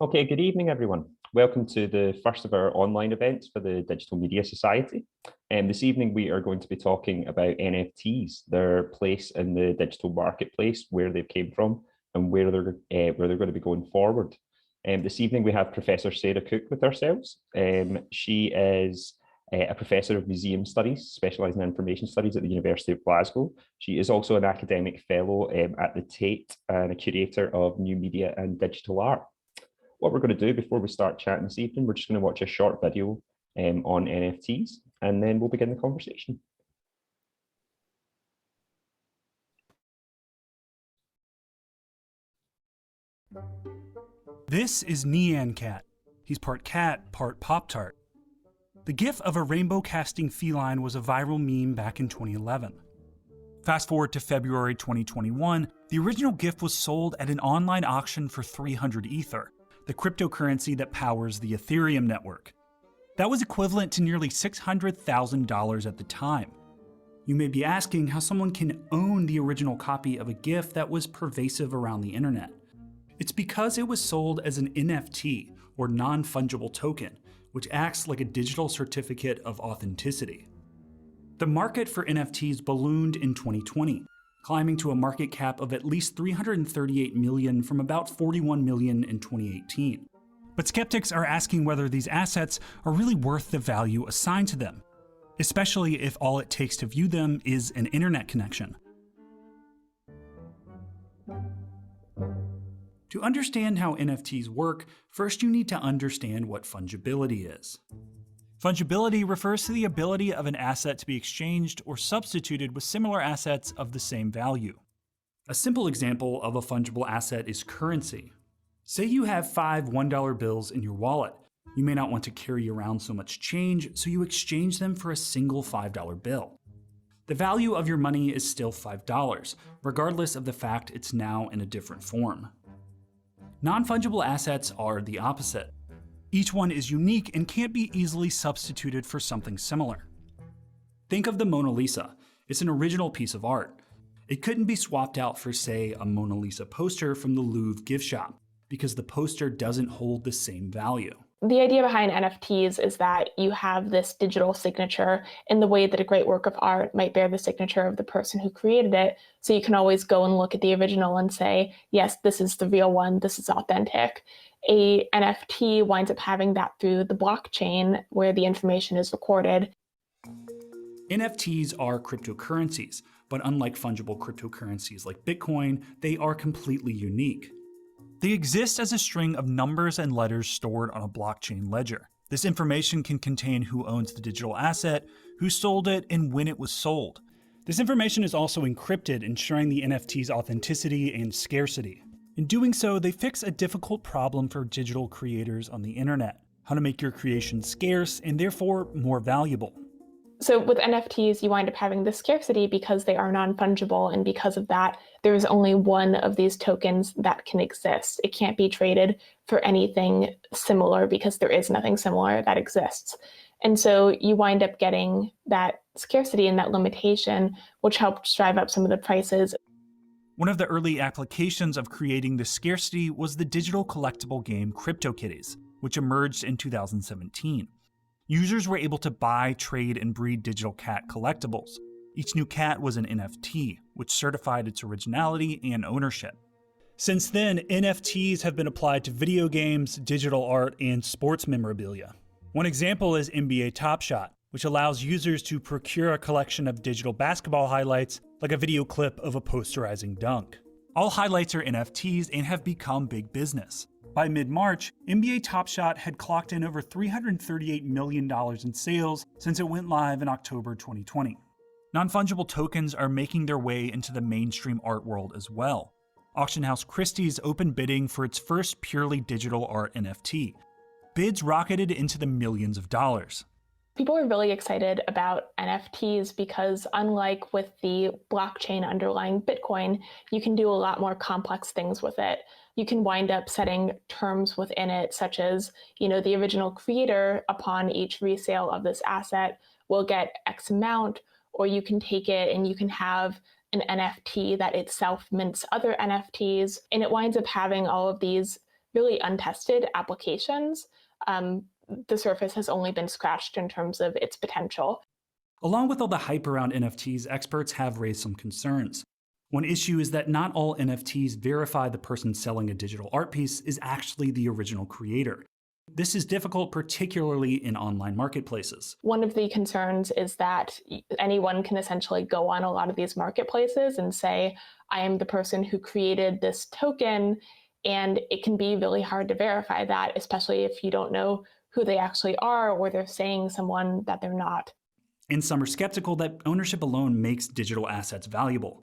Okay, good evening, everyone. Welcome to the first of our online events for the Digital Media Society. This evening, we are going to be talking about NFTs, their place in the digital marketplace, where they came from, and where they're going to be going forward. This evening, we have Professor Sarah Cook with ourselves. She is a professor of museum studies, specialising in information studies at the University of Glasgow. She is also an academic fellow at the Tate and a curator of new media and digital art. What we're going to do before we start chatting this evening, we're just going to watch a short video on NFTs, and then we'll begin the conversation. This is Nyan Cat. He's part cat, part Pop-Tart. The gif of a rainbow casting feline was a viral meme back in 2011. Fast forward to February 2021, the original gif was sold at an online auction for 300 Ether, the cryptocurrency that powers the Ethereum network. That was equivalent to nearly $600,000 at the time. You may be asking how someone can own the original copy of a GIF that was pervasive around the internet. It's because it was sold as an NFT, or non-fungible token, which acts like a digital certificate of authenticity. The market for NFTs ballooned in 2020, climbing to a market cap of at least $338 million from about $41 million in 2018. But skeptics are asking whether these assets are really worth the value assigned to them, especially if all it takes to view them is an internet connection. To understand how NFTs work, first you need to understand what fungibility is. Fungibility refers to the ability of an asset to be exchanged or substituted with similar assets of the same value. A simple example of a fungible asset is currency. Say you have 5 $1 bills in your wallet. You may not want to carry around so much change, so you exchange them for a single $5 bill. The value of your money is still $5, regardless of the fact it's now in a different form. Non-fungible assets are the opposite. Each one is unique and can't be easily substituted for something similar. Think of the Mona Lisa. It's an original piece of art. It couldn't be swapped out for, say, a Mona Lisa poster from the Louvre gift shop, because the poster doesn't hold the same value. The idea behind NFTs is that you have this digital signature in the way that a great work of art might bear the signature of the person who created it. So you can always go and look at the original and say, yes, this is the real one, this is authentic. A NFT winds up having that through the blockchain where the information is recorded. NFTs are cryptocurrencies, but unlike fungible cryptocurrencies like Bitcoin, they are completely unique. They exist as a string of numbers and letters stored on a blockchain ledger. This information can contain who owns the digital asset, who sold it, and when it was sold. This information is also encrypted, ensuring the NFT's authenticity and scarcity. In doing so, they fix a difficult problem for digital creators on the internet: how to make your creation scarce and therefore more valuable. So with NFTs, you wind up having the scarcity because they are non-fungible, and because of that, there is only one of these tokens that can exist. It can't be traded for anything similar because there is nothing similar that exists. And so you wind up getting that scarcity and that limitation, which helped drive up some of the prices. One of the early applications of creating this scarcity was the digital collectible game CryptoKitties, which emerged in 2017. Users were able to buy, trade, and breed digital cat collectibles. Each new cat was an NFT, which certified its originality and ownership. Since then, NFTs have been applied to video games, digital art, and sports memorabilia. One example is NBA Top Shot, which allows users to procure a collection of digital basketball highlights, like a video clip of a posterizing dunk. All highlights are NFTs and have become big business. By mid-March, NBA Top Shot had clocked in over $338 million in sales since it went live in October 2020. Non-fungible tokens are making their way into the mainstream art world as well. Auction house Christie's opened bidding for its first purely digital art NFT. Bids rocketed into the millions of dollars. People are really excited about NFTs because, unlike with the blockchain underlying Bitcoin, you can do a lot more complex things with it. You can wind up setting terms within it, such as, the original creator, upon each resale of this asset, will get X amount, or you can take it and you can have an NFT that itself mints other NFTs, and it winds up having all of these really untested applications. The surface has only been scratched in terms of its potential. Along with all the hype around NFTs, experts have raised some concerns. One issue is that not all NFTs verify the person selling a digital art piece is actually the original creator. This is difficult, particularly in online marketplaces. One of the concerns is that anyone can essentially go on a lot of these marketplaces and say, I am the person who created this token, and it can be really hard to verify that, especially if you don't know who they actually are or they're saying someone that they're not. And some are skeptical that ownership alone makes digital assets valuable.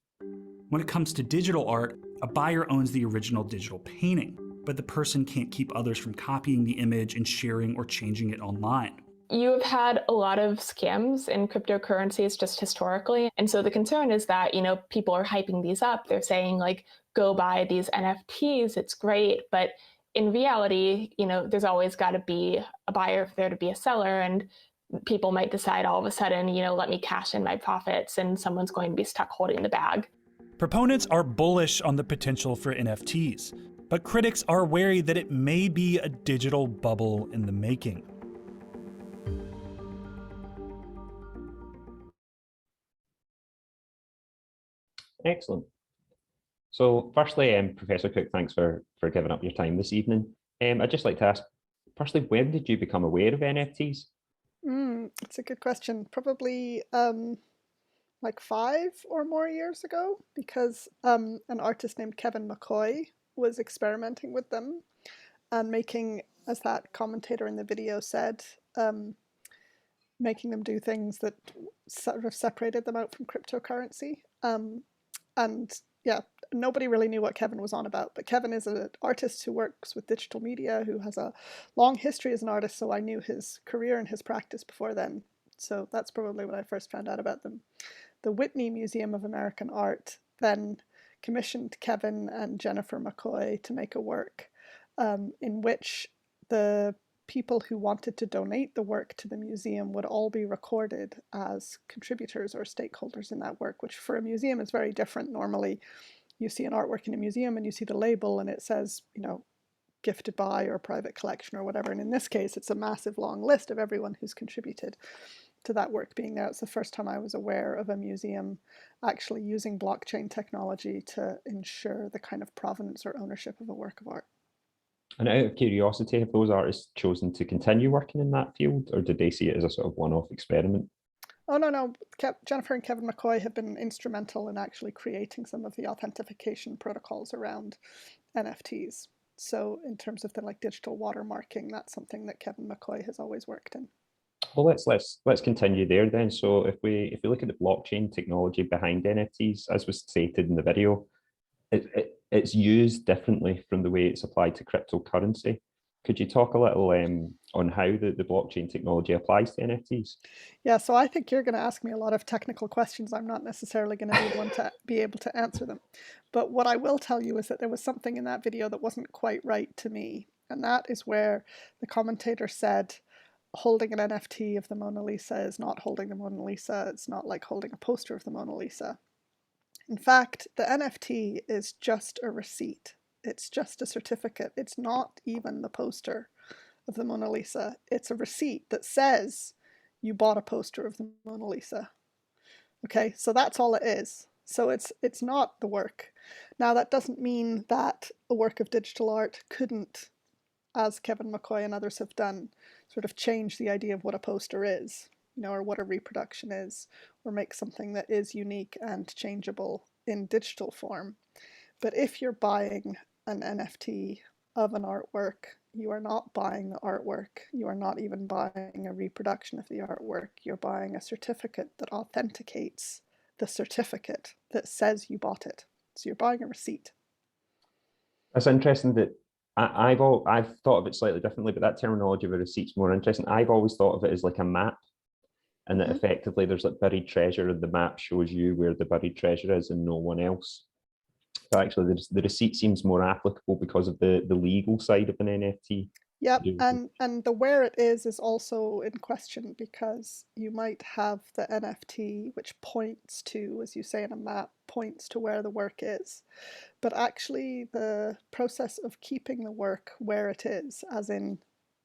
When it comes to digital art, a buyer owns the original digital painting, but the person can't keep others from copying the image and sharing or changing it online. You have had a lot of scams in cryptocurrencies just historically. And so the concern is that, people are hyping these up. They're saying like, go buy these NFTs, it's great. But in reality, there's always got to be a buyer for there to be a seller. And people might decide all of a sudden, let me cash in my profits, and someone's going to be stuck holding the bag. Proponents are bullish on the potential for NFTs, but critics are wary that it may be a digital bubble in the making. Excellent. So firstly, Professor Cook, thanks for giving up your time this evening. I'd just like to ask, firstly, when did you become aware of NFTs? It's a good question. Probably like 5 or more years ago, because an artist named Kevin McCoy was experimenting with them and making, as that commentator in the video said, making them do things that sort of separated them out from cryptocurrency. And yeah, nobody really knew what Kevin was on about, but Kevin is an artist who works with digital media, who has a long history as an artist, so I knew his career and his practice before then. So that's probably when I first found out about them. The Whitney Museum of American Art then commissioned Kevin and Jennifer McCoy to make a work in which the people who wanted to donate the work to the museum would all be recorded as contributors or stakeholders in that work, which for a museum is very different. Normally, you see an artwork in a museum and you see the label and it says, gifted by or private collection or whatever. And in this case, it's a massive long list of everyone who's contributed to that work being there. It's the first time I was aware of a museum actually using blockchain technology to ensure the kind of provenance or ownership of a work of art. And out of curiosity, have those artists chosen to continue working in that field, or did they see it as a sort of one-off experiment? Oh, no. Jennifer and Kevin McCoy have been instrumental in actually creating some of the authentication protocols around NFTs. So in terms of the digital watermarking, that's something that Kevin McCoy has always worked in. Well, let's continue there then. So if we look at the blockchain technology behind NFTs, as was stated in the video, it's used differently from the way it's applied to cryptocurrency. Could you talk a little on how the blockchain technology applies to NFTs? Yeah, so I think you're going to ask me a lot of technical questions. I'm not necessarily going to be the one to be able to answer them. But what I will tell you is that there was something in that video that wasn't quite right to me. And that is where the commentator said, holding an NFT of the Mona Lisa is not holding the Mona Lisa. It's not like holding a poster of the Mona Lisa. In fact, the NFT is just a receipt. It's just a certificate. It's not even the poster of the Mona Lisa. It's a receipt that says you bought a poster of the Mona Lisa. Okay, so that's all it is. So it's not the work. Now, that doesn't mean that a work of digital art couldn't, as Kevin McCoy and others have done, sort of change the idea of what a poster is, or what a reproduction is, or make something that is unique and changeable in digital form. But if you're buying an NFT of an artwork, you are not buying the artwork. You are not even buying a reproduction of the artwork. You're buying a certificate that authenticates the certificate that says you bought it. So you're buying a receipt. That's interesting that I've thought of it slightly differently, but that terminology of a receipt's more interesting. I've always thought of it as like a map, and that effectively there's like buried treasure, and the map shows you where the buried treasure is and no one else. But actually, the receipt seems more applicable because of the legal side of an NFT. Yep, do. and the where it is also in question, because you might have the NFT which points to, as you say in a map, points to where the work is, but actually the process of keeping the work where it is, as in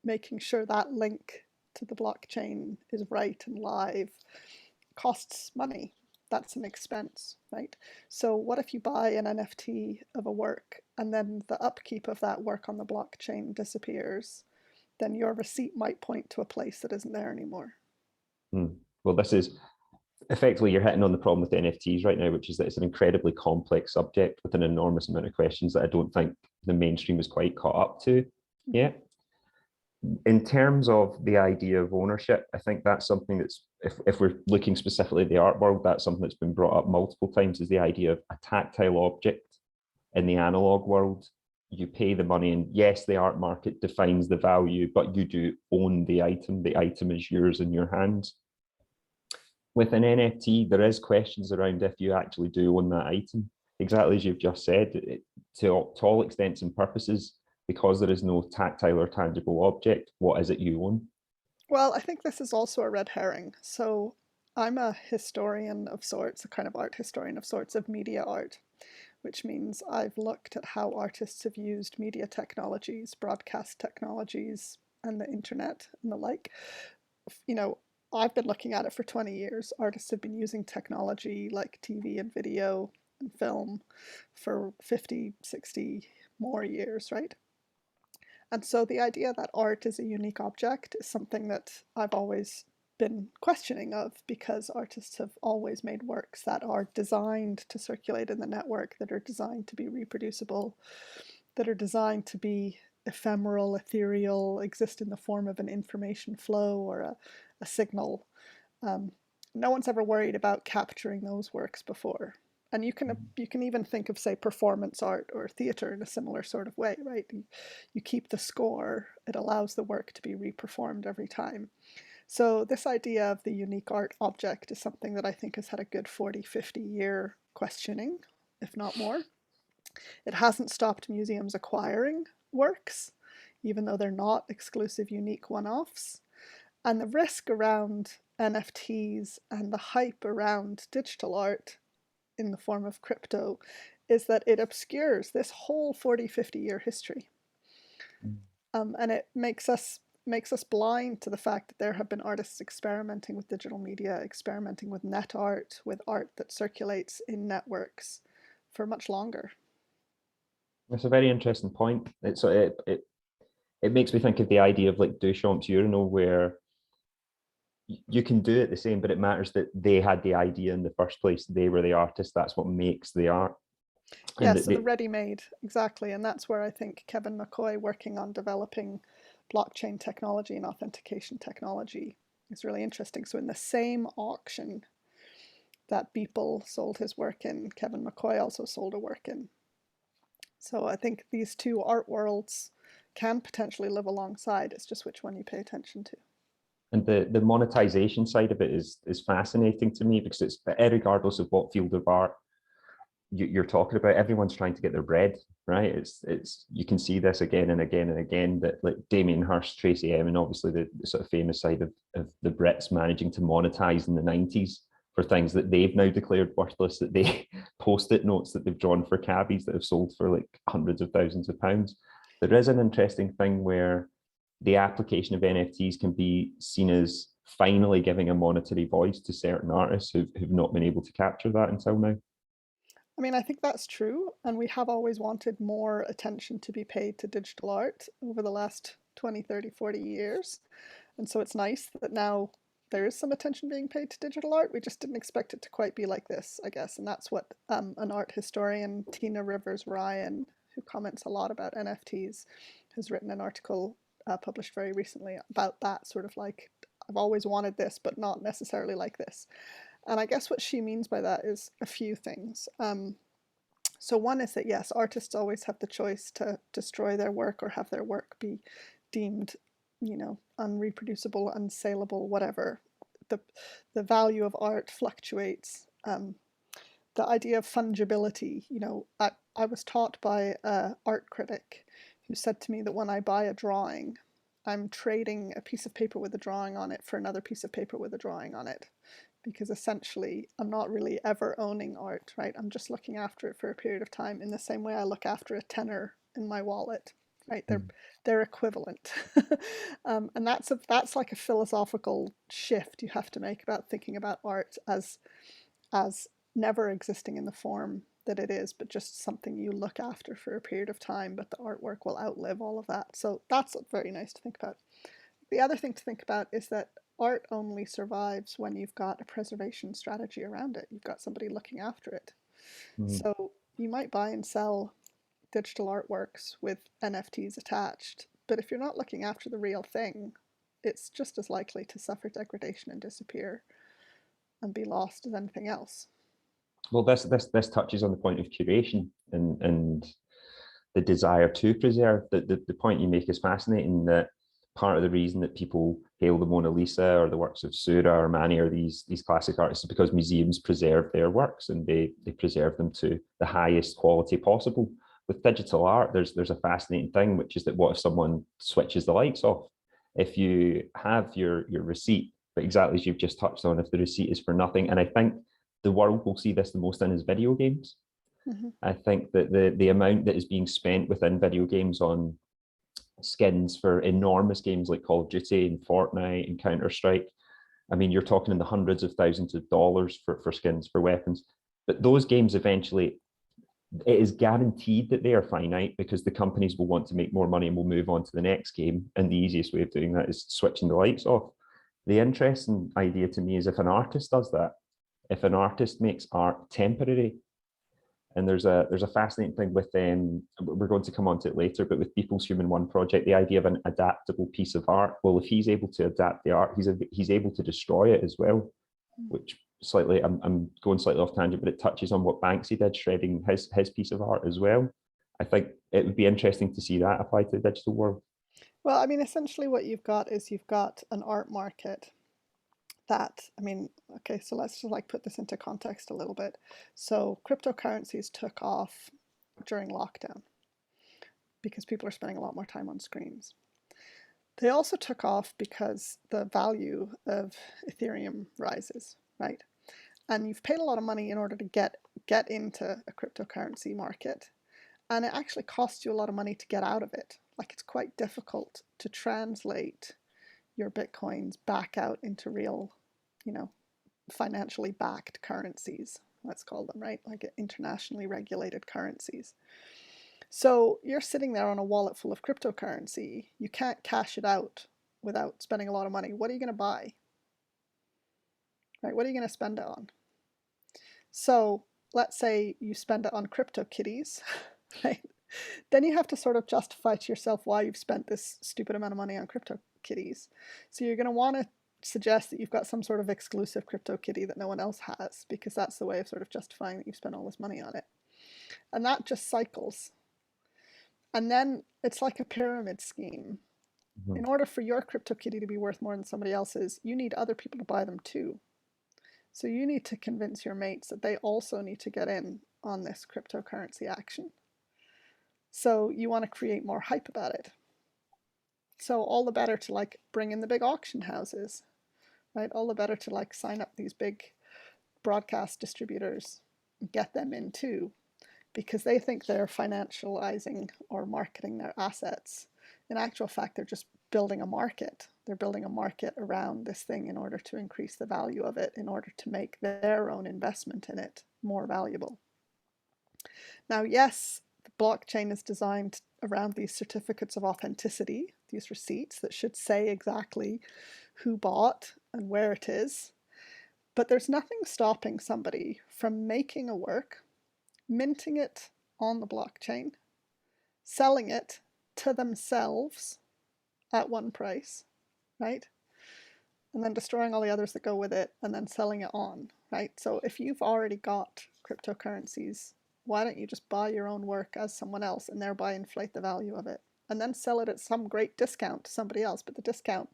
making sure that link to the blockchain is right and live, costs money. That's an expense, right? So what if you buy an NFT of a work and then the upkeep of that work on the blockchain disappears? Then your receipt might point to a place that isn't there anymore. Well, this is effectively, you're hitting on the problem with NFTs right now, which is that it's an incredibly complex subject with an enormous amount of questions that I don't think the mainstream is quite caught up to yet. In terms of the idea of ownership, I think that's something that's, if we're looking specifically at the art world, that's something that's been brought up multiple times, is the idea of a tactile object. In the analog world, you pay the money, and yes, the art market defines the value, but you do own the item. The item is yours in your hands. With an NFT, there is questions around if you actually do own that item. Exactly as you've just said, to all extents and purposes, because there is no tactile or tangible object, what is it you own? Well, I think this is also a red herring. So I'm a historian of sorts, a kind of art historian of sorts, of media art, which means I've looked at how artists have used media technologies, broadcast technologies, and the internet and the like. You know, I've been looking at it for 20 years. Artists have been using technology like TV and video and film for 50, 60 more years, right? And so the idea that art is a unique object is something that I've always been questioning of, because artists have always made works that are designed to circulate in the network, that are designed to be reproducible, that are designed to be ephemeral, ethereal, exist in the form of an information flow or a signal. No one's ever worried about capturing those works before. And you can even think of, say, performance art or theater in a similar sort of way, right? You keep the score, it allows the work to be reperformed every time. So this idea of the unique art object is something that I think has had a good 40, 50-year questioning, if not more. It hasn't stopped museums acquiring works, even though they're not exclusive, unique one-offs. And the risk around NFTs and the hype around digital art in the form of crypto is that it obscures this whole 40, 50-year history. And it makes us blind to the fact that there have been artists experimenting with digital media, experimenting with net art, with art that circulates in networks for much longer. That's a very interesting point. It makes me think of the idea of like Duchamp's urinal, where you can do it the same, but it matters that they had the idea in the first place. They were the artist. That's what makes the art. Yeah, so the ready-made, exactly. And that's where I think Kevin McCoy, working on developing blockchain technology and authentication technology, is really interesting. So in the same auction that Beeple sold his work in, Kevin McCoy also sold a work in. So I think these two art worlds can potentially live alongside. It's just which one you pay attention to. And the monetization side of it is fascinating to me, because it's, regardless of what field of art you're talking about, everyone's trying to get their bread, right? It's you can see this again and again and again, that like Damien Hirst, Tracy Emin, obviously the sort of famous side of the Brits managing to monetize in the 90s for things that they've now declared worthless, that they post-it notes that they've drawn for cabbies that have sold for like hundreds of thousands of pounds. There is an interesting thing where the application of NFTs can be seen as finally giving a monetary voice to certain artists who've not been able to capture that until now. I mean, I think that's true, and we have always wanted more attention to be paid to digital art over the last 20, 30, 40 years. And so it's nice that now there is some attention being paid to digital art. We just didn't expect it to quite be like this, I guess. And that's what an art historian, Tina Rivers Ryan, who comments a lot about NFTs, has written an article published very recently about that, sort of like, I've always wanted this, but not necessarily like this. And I guess what she means by that is a few things. So one is that, yes, artists always have the choice to destroy their work or have their work be deemed, unreproducible, unsaleable, whatever. The value of art fluctuates. The idea of fungibility, I was taught by an art critic who said to me that when I buy a drawing, I'm trading a piece of paper with a drawing on it for another piece of paper with a drawing on it, because essentially I'm not really ever owning art, right? I'm just looking after it for a period of time in the same way I look after a tenner in my wallet, right? They're equivalent. And that's like a philosophical shift you have to make about thinking about art as never existing in the form that it is, but just something you look after for a period of time, but the artwork will outlive all of that. So that's very nice to think about. The other thing to think about is that art only survives when you've got a preservation strategy around it. You've got somebody looking after it. So you might buy and sell digital artworks with NFTs attached, but if you're not looking after the real thing, it's just as likely to suffer degradation and disappear and be lost as anything else. Well, this touches on the point of curation and the desire to preserve. The point you make is fascinating, that part of the reason that people hail the Mona Lisa or the works of Seurat or Manet or these classic artists is because museums preserve their works, and they preserve them to the highest quality possible. With digital art, there's a fascinating thing, which is that what if someone switches the lights off? If you have your receipt, but exactly as you've just touched on, if the receipt is for nothing, and I think the world will see this the most in is video games. I think that the amount that is being spent within video games on skins for enormous games like Call of Duty and Fortnite and Counter-Strike, I mean, you're talking in the hundreds of thousands of dollars for skins, for weapons. But those games eventually, it is guaranteed that they are finite, because the companies will want to make more money and will move on to the next game. And the easiest way of doing that is switching the lights off. The interesting idea to me is if an artist does that, if an artist makes art temporary, and there's a fascinating thing with we're going to come on to it later, but with Beeple's Human One project, the idea of an adaptable piece of art. Well, if he's able to adapt the art, he's able to destroy it as well, which slightly, I'm going slightly off tangent, but it touches on what Banksy did, shredding his piece of art as well. I think it would be interesting to see that applied to the digital world. Well, I mean, essentially what you've got is you've got an art market that, I mean, okay, so let's just like put this into context a little bit. So cryptocurrencies took off during lockdown because people are spending a lot more time on screens. They also took off because the value of Ethereum rises, right? And you've paid a lot of money in order to get into a cryptocurrency market. And it actually costs you a lot of money to get out of it. Like, it's quite difficult to translate your Bitcoins back out into real, financially backed currencies, let's call them, right? Like internationally regulated currencies. So you're sitting there on a wallet full of cryptocurrency. You can't cash it out without spending a lot of money. What are you going to buy? Right? What are you going to spend it on? So let's say you spend it on CryptoKitties, right? Then you have to sort of justify to yourself why you've spent this stupid amount of money on CryptoKitties. So you're going to want to suggest that you've got some sort of exclusive CryptoKitty that no one else has, because that's the way of sort of justifying that you've spent all this money on it. And that just cycles. And then it's like a pyramid scheme. In order for your CryptoKitty to be worth more than somebody else's, you need other people to buy them too. So you need to convince your mates that they also need to get in on this cryptocurrency action. So you want to create more hype about it. So all the better to like bring in the big auction houses, right? All the better to like sign up these big broadcast distributors, get them in too, because they think they're financializing or marketing their assets. In actual fact, they're just building a market. They're building a market around this thing in order to increase the value of it, in order to make their own investment in it more valuable. Now, yes, the blockchain is designed around these certificates of authenticity, these receipts that should say exactly who bought and where it is. But there's nothing stopping somebody from making a work, minting it on the blockchain, selling it to themselves at one price, right? And then destroying all the others that go with it and then selling it on, right? So if you've already got cryptocurrencies, why don't you just buy your own work as someone else and thereby inflate the value of it, and then sell it at some great discount to somebody else? But the discount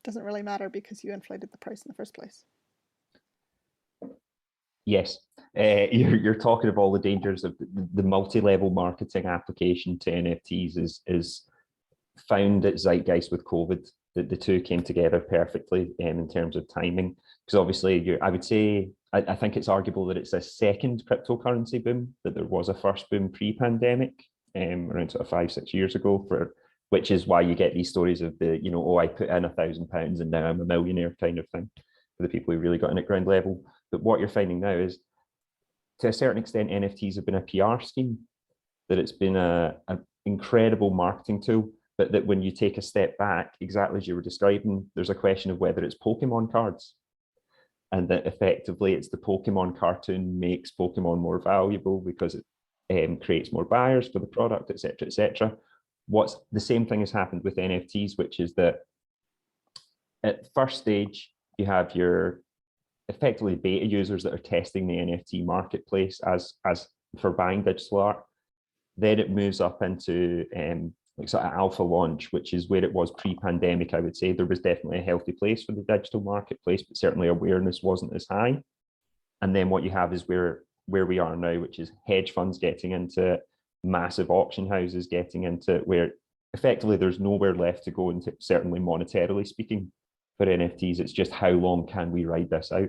doesn't really matter because you inflated the price in the first place. Yes, you're talking of all the dangers of the multi-level marketing application to NFTs is found its zeitgeist with COVID. The two came together perfectly in terms of timing. Because obviously, I would say, I think it's arguable that it's a second cryptocurrency boom, that there was a first boom pre-pandemic, around sort of 5-6 years ago, which is why you get these stories of the, I put in £1,000 and now I'm a millionaire kind of thing, for the people who really got in at ground level. But what you're finding now is, to a certain extent, NFTs have been a PR scheme, that it's been an incredible marketing tool, but that when you take a step back, exactly as you were describing, there's a question of whether it's Pokemon cards, and that effectively it's the Pokemon cartoon makes Pokemon more valuable because it creates more buyers for the product, etc., etc. What's the same thing has happened with NFTs, which is that at first stage, you have your effectively beta users that are testing the NFT marketplace as for buying digital art. Then it moves up into like sort of alpha launch, which is where it was pre-pandemic. I would say there was definitely a healthy place for the digital marketplace, but certainly awareness wasn't as high. And then what you have is where we are now, which is hedge funds getting into it, massive auction houses getting into it, where effectively there's nowhere left to go, and certainly monetarily speaking, for NFTs. It's just how long can we ride this out?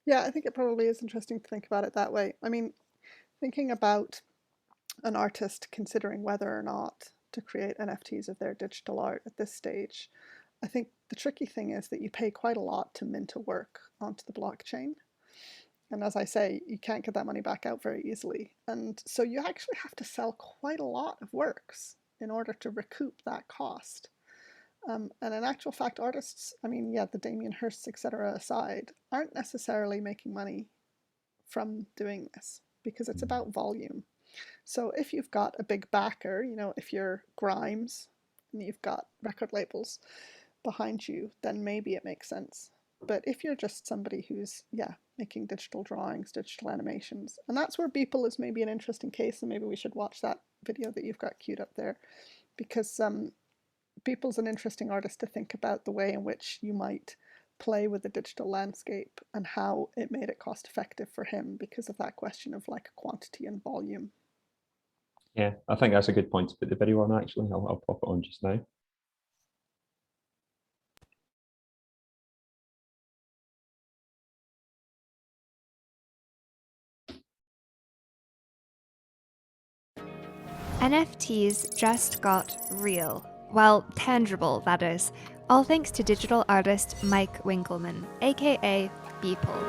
Yeah, I think it probably is interesting to think about it that way. I mean, thinking about an artist considering whether or not to create NFTs of their digital art at this stage, I think the tricky thing is that you pay quite a lot to mint a work onto the blockchain. And as I say, you can't get that money back out very easily. And so you actually have to sell quite a lot of works in order to recoup that cost. And in actual fact, artists, I mean, yeah, the Damien Hirsts, etc. aside, aren't necessarily making money from doing this, because it's about volume. So if you've got a big backer, if you're Grimes and you've got record labels behind you, then maybe it makes sense. But if you're just somebody who's, making digital drawings, digital animations, and that's where Beeple is maybe an interesting case, and maybe we should watch that video that you've got queued up there, because Beeple's an interesting artist to think about the way in which you might play with the digital landscape and how it made it cost effective for him because of that question of like quantity and volume. Yeah, I think that's a good point to put the video on, actually. I'll pop it on just now. NFTs just got real. Well, tangible, that is. All thanks to digital artist Mike Winkelman, aka Beeple.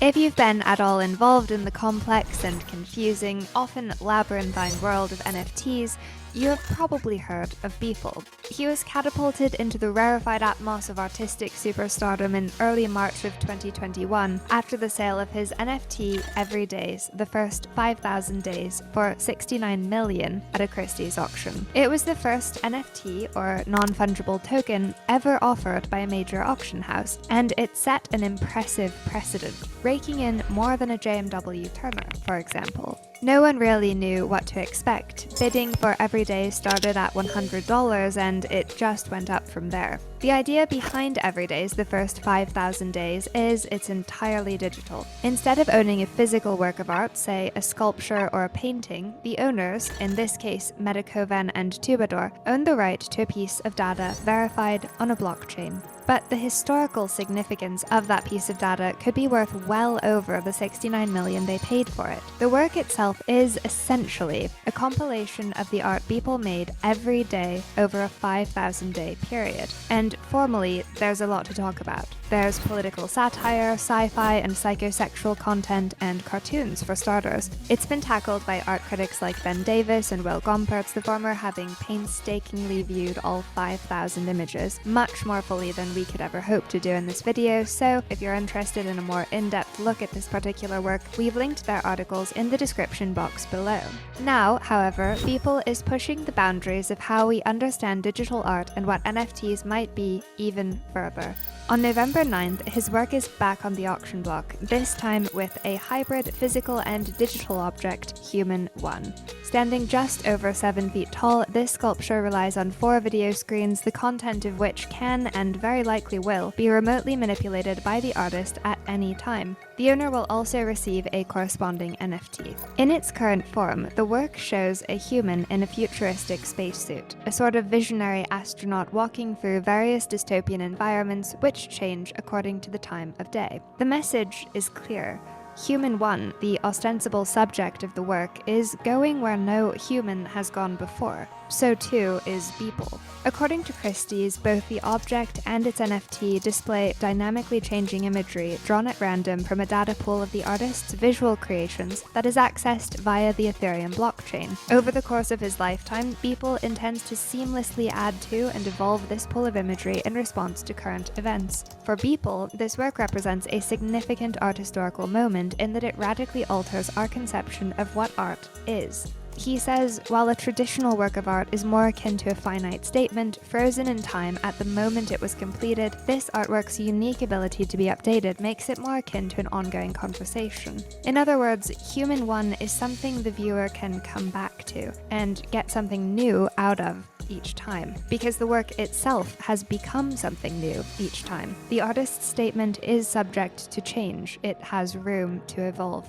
If you've been at all involved in the complex and confusing, often labyrinthine world of NFTs, you have probably heard of Beeple. He was catapulted into the rarefied atmos of artistic superstardom in early March of 2021 after the sale of his NFT Every Days, the first 5,000 days, for $69 million at a Christie's auction. It was the first NFT, or non-fungible token, ever offered by a major auction house, and it set an impressive precedent, raking in more than a JMW Turner, for example. No one really knew what to expect. Bidding for Every Day started at $100 and it just went up from there. The idea behind Every Days, the first 5,000 days, is it's entirely digital. Instead of owning a physical work of art, say a sculpture or a painting, the owners, in this case Medicoven and Tubador, own the right to a piece of data verified on a blockchain. But the historical significance of that piece of data could be worth well over the $69 million they paid for it. The work itself is essentially a compilation of the art Beeple made every day over a 5,000-day period. And formally, there's a lot to talk about. There's political satire, sci-fi and psychosexual content, and cartoons for starters. It's been tackled by art critics like Ben Davis and Will Gompertz, the former having painstakingly viewed all 5,000 images, much more fully than we could ever hope to do in this video, so if you're interested in a more in-depth look at this particular work, we've linked their articles in the description box below. Now, however, Beeple is pushing the boundaries of how we understand digital art and what NFTs might be even further. On November 9th, his work is back on the auction block, this time with a hybrid physical and digital object, Human 1. Standing just over 7 feet tall, this sculpture relies on 4 video screens, the content of which can and very very likely will, be remotely manipulated by the artist at any time. The owner will also receive a corresponding NFT. In its current form, the work shows a human in a futuristic spacesuit, a sort of visionary astronaut walking through various dystopian environments which change according to the time of day. The message is clear. Human 1, the ostensible subject of the work, is going where no human has gone before. So too is Beeple. According to Christie's, both the object and its NFT display dynamically changing imagery drawn at random from a data pool of the artist's visual creations that is accessed via the Ethereum blockchain. Over the course of his lifetime, Beeple intends to seamlessly add to and evolve this pool of imagery in response to current events. For Beeple, this work represents a significant art historical moment in that it radically alters our conception of what art is. He says, while a traditional work of art is more akin to a finite statement, frozen in time at the moment it was completed, this artwork's unique ability to be updated makes it more akin to an ongoing conversation. In other words, Human 1 is something the viewer can come back to, and get something new out of each time, because the work itself has become something new each time. The artist's statement is subject to change, it has room to evolve.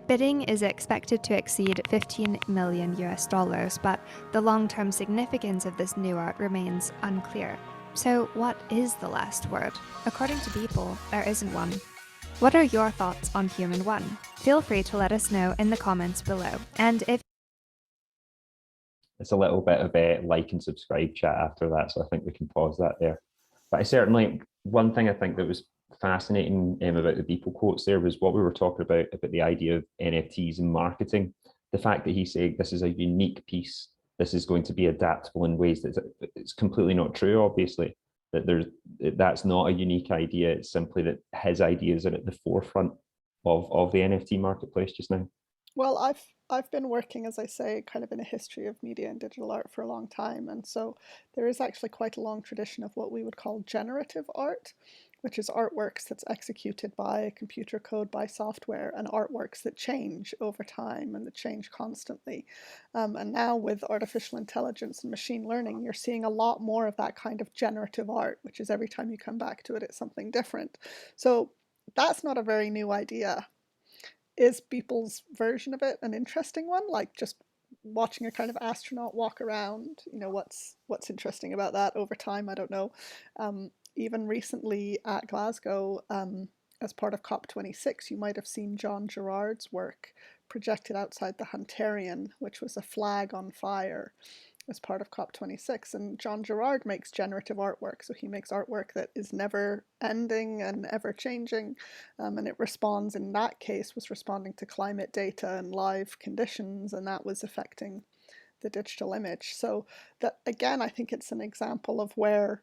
Bidding is expected to exceed $15 million, but the long-term significance of this new art remains unclear. So what is the last word? According to Beeple, there isn't one. What are your thoughts on Human 1? Feel free to let us know in the comments below. And if It's a little bit of a like and subscribe chat after that, so I think we can pause that there. But I certainly, one thing I think that was fascinating about the Beeple quotes there was what we were talking about the idea of NFTs and marketing. The fact that he's saying this is a unique piece, this is going to be adaptable in ways that it's completely not true, obviously, that that's not a unique idea. It's simply that his ideas are at the forefront of the NFT marketplace just now. Well, I've been working, as I say, kind of in a history of media and digital art for a long time, and so there is actually quite a long tradition of what we would call generative art, which is artworks that's executed by computer code, by software, and artworks that change over time and that change constantly. And now with artificial intelligence and machine learning, you're seeing a lot more of that kind of generative art, which is every time you come back to it, it's something different. So that's not a very new idea. Is Beeple's version of it an interesting one? Like just watching a kind of astronaut walk around, you know, what's interesting about that over time? I don't know. Even recently at Glasgow, as part of COP26, you might have seen John Gerard's work projected outside the Hunterian, which was a flag on fire as part of COP26. And John Gerard makes generative artwork, so he makes artwork that is never ending and ever changing, and it responds, in that case, was responding to climate data and live conditions, and that was affecting the digital image. So that, again, I think it's an example of where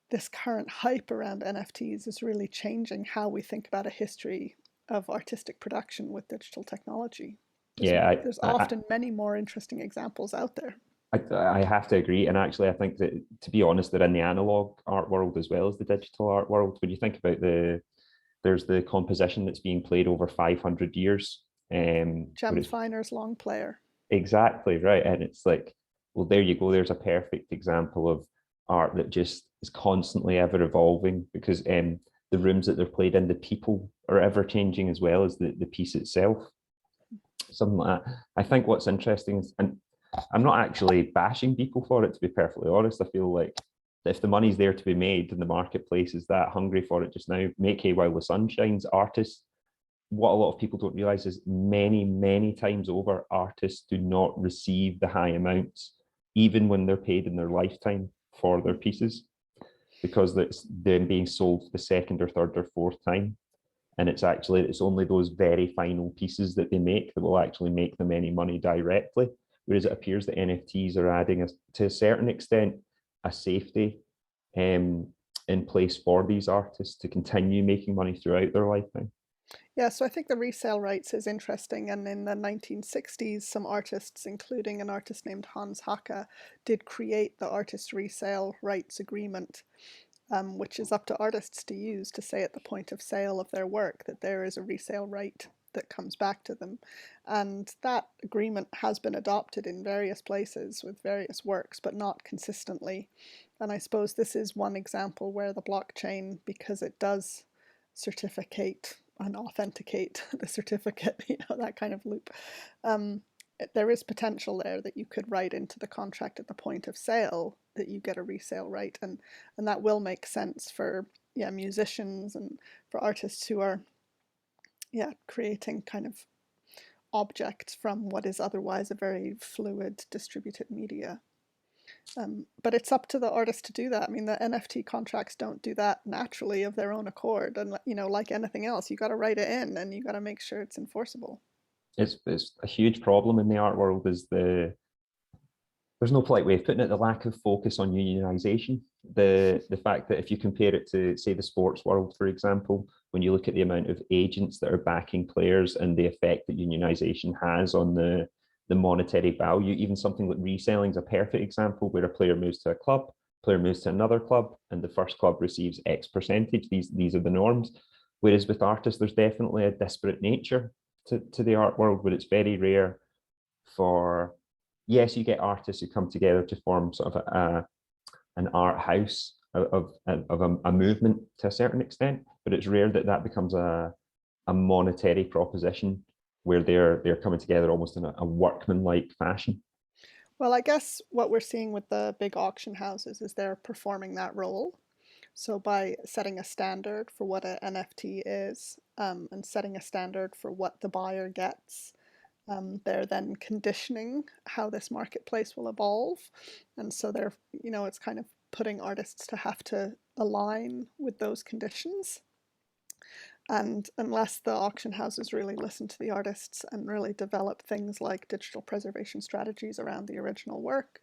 this current hype around NFTs is really changing how we think about a history of artistic production with digital technology. There's often many more interesting examples out there. I have to agree, and actually I think that, to be honest, they're in the analog art world as well as the digital art world. When you think about there's the composition that's being played over 500 years. Jem Finer's Long Player. Exactly, right. And it's like, well, there you go, there's a perfect example of art that just is constantly ever evolving, because the rooms that they're played in, the people are ever changing as well as the piece itself. Something like that. I think what's interesting is, and I'm not actually bashing people for it, to be perfectly honest. I feel like if the money's there to be made and the marketplace is that hungry for it just now, make hay while the sun shines. Artists, what a lot of people don't realize is many times over, artists do not receive the high amounts, even when they're paid in their lifetime for their pieces, because they're being sold the second or third or fourth time. And it's only those very final pieces that they make that will actually make them any money directly. Whereas it appears that NFTs are adding, to a certain extent, a safety in place for these artists to continue making money throughout their lifetime. Yeah, so I think the resale rights is interesting. And in the 1960s, some artists, including an artist named Hans Hacke, did create the artist resale rights agreement, which is up to artists to use to say at the point of sale of their work that there is a resale right that comes back to them. And that agreement has been adopted in various places with various works, but not consistently. And I suppose this is one example where the blockchain, because it does certificate and authenticate the certificate, that kind of loop, there is potential there that you could write into the contract at the point of sale that you get a resale right, and that will make sense for musicians and for artists who are creating kind of objects from what is otherwise a very fluid distributed media. But it's up to the artist to do that. I mean, the NFT contracts don't do that naturally of their own accord, and like anything else, you got to write it in and you got to make sure it's enforceable. It's a huge problem in the art world is there's no polite way of putting it, the lack of focus on unionization. The fact that if you compare it to, say, the sports world, for example, when you look at the amount of agents that are backing players and the effect that unionization has on the monetary value, even something like reselling is a perfect example, where a player moves to a club, player moves to another club, and the first club receives X percentage. These are the norms. Whereas with artists, there's definitely a disparate nature to the art world, where it's very rare for, yes, you get artists who come together to form sort of an art house of a movement to a certain extent, but it's rare that becomes a monetary proposition where they're coming together almost in a workman-like fashion. Well, I guess what we're seeing with the big auction houses is they're performing that role. So by setting a standard for what an NFT is, and setting a standard for what the buyer gets, they're then conditioning how this marketplace will evolve. And so they're, it's kind of putting artists to have to align with those conditions. And unless the auction houses really listen to the artists and really develop things like digital preservation strategies around the original work,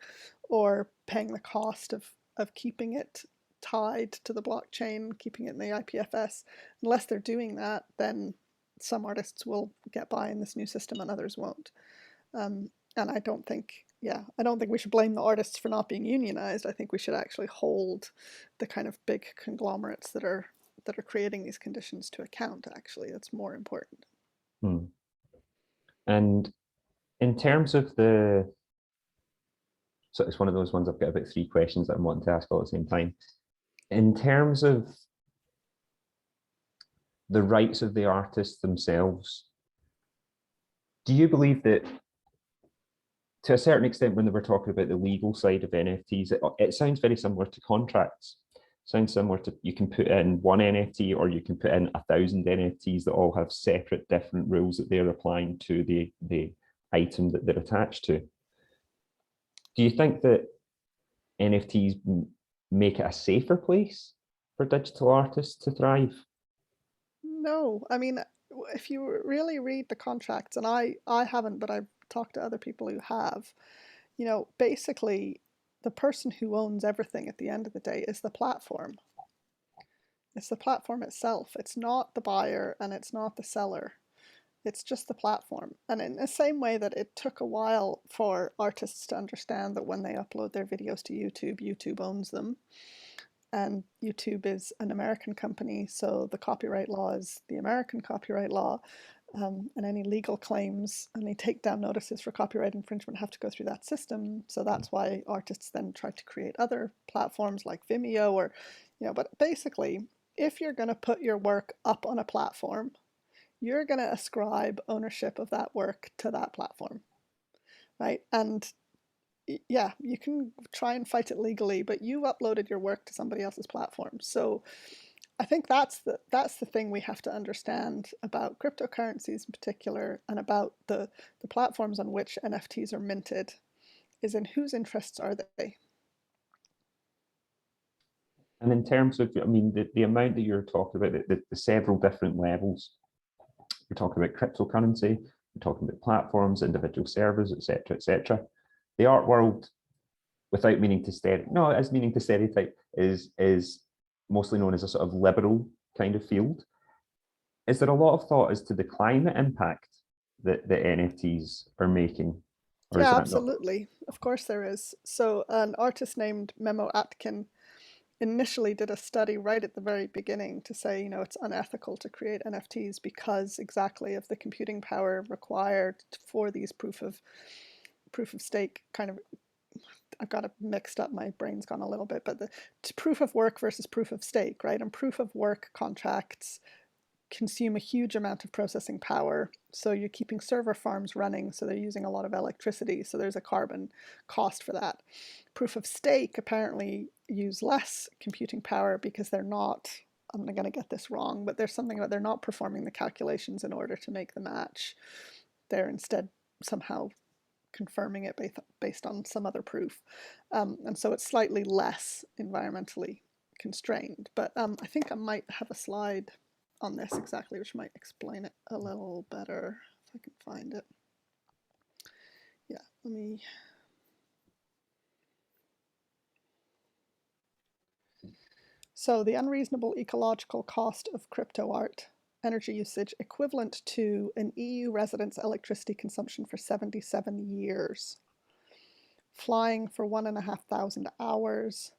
or paying the cost of keeping it tied to the blockchain, keeping it in the IPFS, unless they're doing that, then some artists will get by in this new system and others won't. And I don't think we should blame the artists for not being unionized. I think we should actually hold the kind of big conglomerates that are creating these conditions to account. Actually, that's more important. And in terms of so it's one of those ones I've got about 3 questions that I'm wanting to ask all at the same time. In terms of the rights of the artists themselves, do you believe that, to a certain extent, when they were talking about the legal side of NFTs, it sounds very similar to contracts? Sounds similar to, you can put in one NFT or you can put in 1,000 NFTs that all have separate different rules that they're applying to the item that they're attached to. Do you think that NFTs make it a safer place for digital artists to thrive? No, I mean, if you really read the contracts, and I haven't, but I've talked to other people who have, basically the person who owns everything at the end of the day is the platform. It's the platform itself. It's not the buyer and it's not the seller. It's just the platform. And in the same way that it took a while for artists to understand that when they upload their videos to YouTube, YouTube owns them. And YouTube is an American company, so the copyright law is the American copyright law. And any legal claims, any takedown notices for copyright infringement have to go through that system. So that's why artists then try to create other platforms like Vimeo or, but basically, if you're going to put your work up on a platform, you're going to ascribe ownership of that work to that platform, right? And yeah, you can try and fight it legally, but you uploaded your work to somebody else's platform. So I think that's the thing we have to understand about cryptocurrencies in particular, and about the platforms on which NFTs are minted, is in whose interests are they? And in terms of, I mean, the amount that you're talking about, the several different levels, you're talking about cryptocurrency, you're talking about platforms, individual servers, etc., etc. The art world, without meaning to stereotype, is mostly known as a sort of liberal kind of field. Is there a lot of thought as to the climate impact that the NFTs are making? Yeah, absolutely. Of course there is. So an artist named Memo Atkin initially did a study right at the very beginning to say, you know, it's unethical to create NFTs because exactly of the computing power required for these proof of stake kind of, I've got it mixed up, my brain's gone a little bit, but the proof of work versus proof of stake, right? And proof of work contracts consume a huge amount of processing power. So you're keeping server farms running, so they're using a lot of electricity. So there's a carbon cost for that. Proof of stake apparently use less computing power because they're not, I'm going to get this wrong, but there's something about they're not performing the calculations in order to make the match. They're instead somehow confirming it based on some other proof. And so it's slightly less environmentally constrained. But I think I might have a slide on this exactly, which might explain it a little better if I can find it. Yeah, let me. So the unreasonable ecological cost of crypto art, energy usage equivalent to an EU resident's electricity consumption for 77 years, flying for 1,500 hours,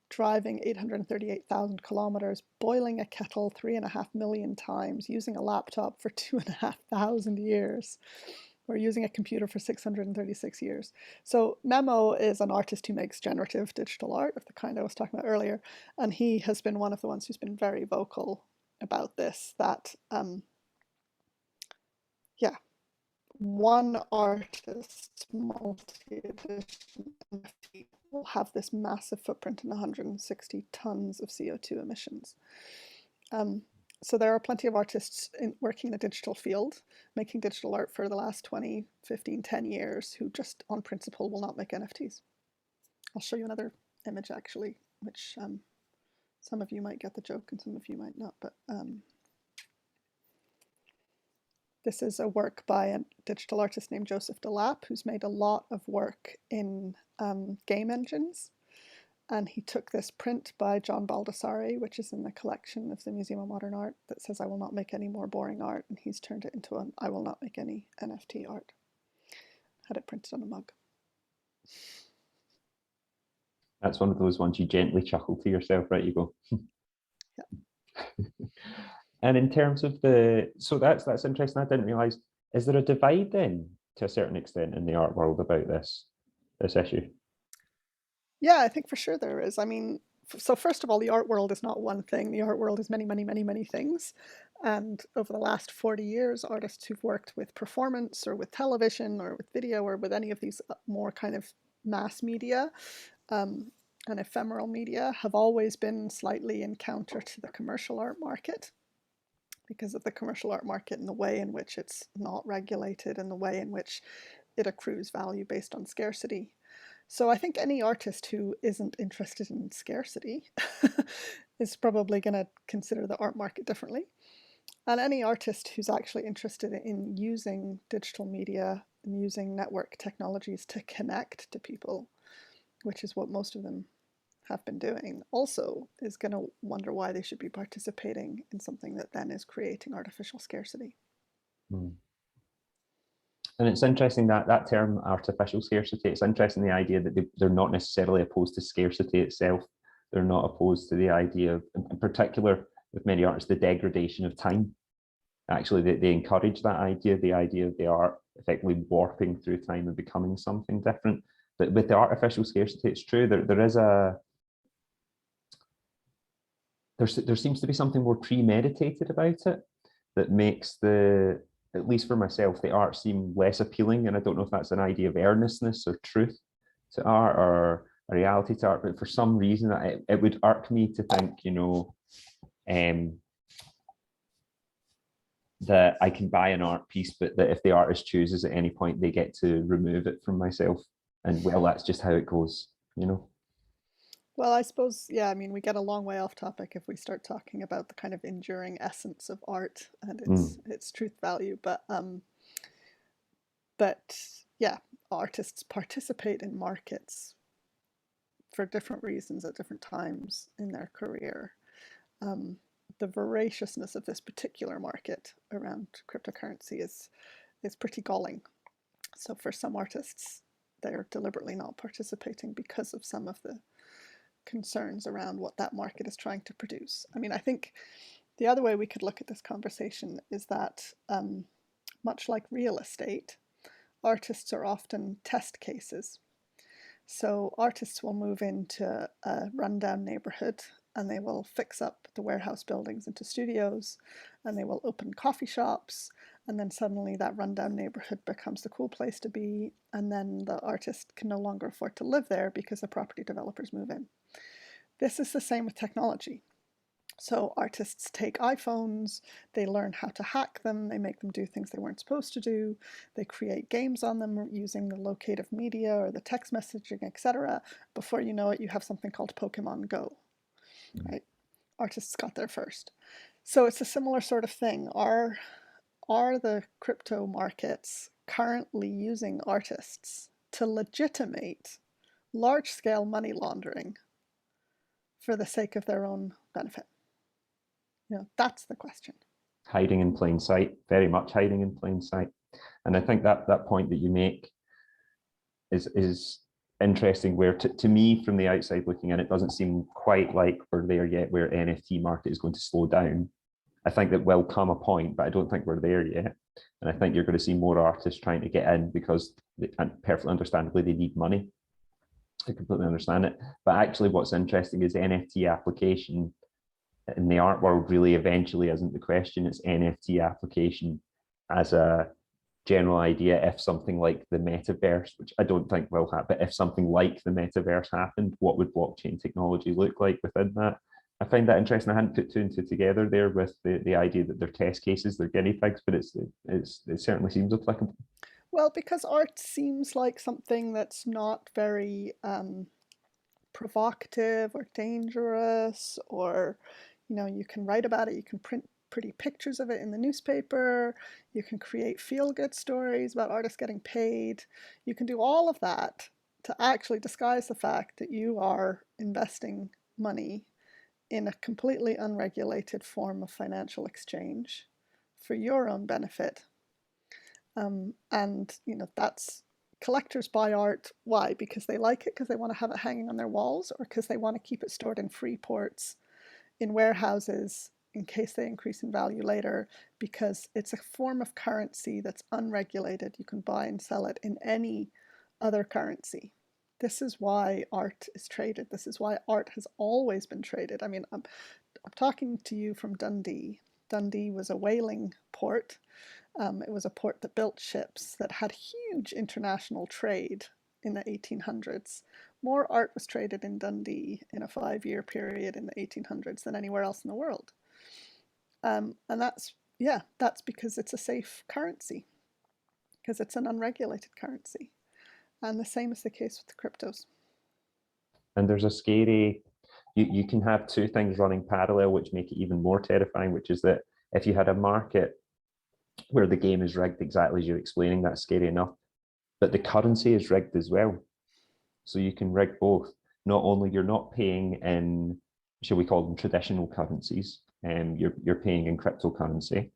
driving 838,000 kilometers, boiling a kettle 3.5 million times, using a laptop for 2,500 years, or using a computer for 636 years. So Memo is an artist who makes generative digital art of the kind I was talking about earlier, and he has been one of the ones who's been very vocal about this, that yeah, one artist's multi-edition NFT will have this massive footprint and 160 tons of CO2 emissions. So there are plenty of artists working in the digital field, making digital art for the last 20, 15, 10 years, who just on principle will not make NFTs. I'll show you another image actually, which some of you might get the joke and some of you might not, but this is a work by a digital artist named Joseph Delap, who's made a lot of work in game engines. And he took this print by John Baldessari, which is in the collection of the Museum of Modern Art, that says, "I will not make any more boring art." And he's turned it into an "I will not make any NFT art." Had it printed on a mug. That's one of those ones you gently chuckle to yourself, right? You go. Yeah. And in terms of so that's interesting. I didn't realize. Is there a divide then, to a certain extent, in the art world about this issue? Yeah, I think for sure there is. I mean, so first of all, the art world is not one thing. The art world is many, many, many, many things. And over the last 40 years, artists who've worked with performance or with television or with video or with any of these more kind of mass media and ephemeral media have always been slightly in counter to the commercial art market, because of the commercial art market and the way in which it's not regulated and the way in which it accrues value based on scarcity. So I think any artist who isn't interested in scarcity is probably going to consider the art market differently. And any artist who's actually interested in using digital media and using network technologies to connect to people, which is what most of them have been doing, also is going to wonder why they should be participating in something that then is creating artificial scarcity. And it's interesting that term artificial scarcity, it's interesting the idea that they're not necessarily opposed to scarcity itself. They're not opposed to the idea of, in particular with many artists, the degradation of time. Actually, they encourage that idea, the idea of the art effectively warping through time and becoming something different. But with the artificial scarcity, it's true, there seems to be something more premeditated about it that makes at least for myself, the art seem less appealing. And I don't know if that's an idea of earnestness or truth to art or a reality to art, but for some reason it would irk me to think, that I can buy an art piece, but that if the artist chooses at any point, they get to remove it from myself. And well, that's just how it goes, Well, I suppose, yeah, I mean, we get a long way off topic if we start talking about the kind of enduring essence of art and its truth value. But yeah, artists participate in markets for different reasons at different times in their career. The voraciousness of this particular market around cryptocurrency is pretty galling. So for some artists, they're deliberately not participating because of some of the concerns around what that market is trying to produce. I mean, I think the other way we could look at this conversation is that much like real estate, artists are often test cases. So artists will move into a rundown neighborhood and they will fix up the warehouse buildings into studios, and they will open coffee shops, and then suddenly that rundown neighborhood becomes the cool place to be, and then the artist can no longer afford to live there because the property developers move in. This is the same with technology. So artists take iPhones, they learn how to hack them, they make them do things they weren't supposed to do, they create games on them using the locative media or the text messaging, etc. Before you know it, you have something called Pokemon Go, right? Artists got there first. So it's a similar sort of thing. Are the crypto markets currently using artists to legitimate large-scale money laundering for the sake of their own benefit? You know, that's the question. Hiding in plain sight, very much hiding in plain sight. And I think that point that you make is interesting, where to me from the outside looking in, it doesn't seem quite like we're there yet where NFT market is going to slow down. I think that will come a point, but I don't think we're there yet. And I think you're going to see more artists trying to get in because, and perfectly understandably, they need money. I completely understand it. But actually what's interesting is the NFT application in the art world really eventually isn't the question. It's NFT application as a general idea. If something like the metaverse, which I don't think will happen, but if something like the metaverse happened, what would blockchain technology look like within that? I find that interesting. I hadn't put two and two together there with the idea that they're test cases, they're guinea pigs, but it certainly seems applicable. Well, because art seems like something that's not very provocative or dangerous, or, you know, you can write about it, you can print pretty pictures of it in the newspaper, you can create feel-good stories about artists getting paid, you can do all of that to actually disguise the fact that you are investing money in a completely unregulated form of financial exchange for your own benefit. And, you know, that's, collectors buy art. Why? Because they like it, because they want to have it hanging on their walls, or because they want to keep it stored in free ports, in warehouses, in case they increase in value later, because it's a form of currency that's unregulated. You can buy and sell it in any other currency. This is why art is traded. This is why art has always been traded. I mean, I'm talking to you from Dundee. Dundee was a whaling port. It was a port that built ships that had huge international trade in the 1800s. More art was traded in Dundee in a 5-year period in the 1800s than anywhere else in the world. And that's because it's a safe currency, because it's an unregulated currency. And the same is the case with the cryptos. And there's a scary, you can have two things running parallel, which make it even more terrifying, which is that if you had a market where the game is rigged exactly as you're explaining, that's scary enough, but the currency is rigged as well. So you can rig both. Not only you're not paying in, shall we call them traditional currencies, you're paying in cryptocurrency.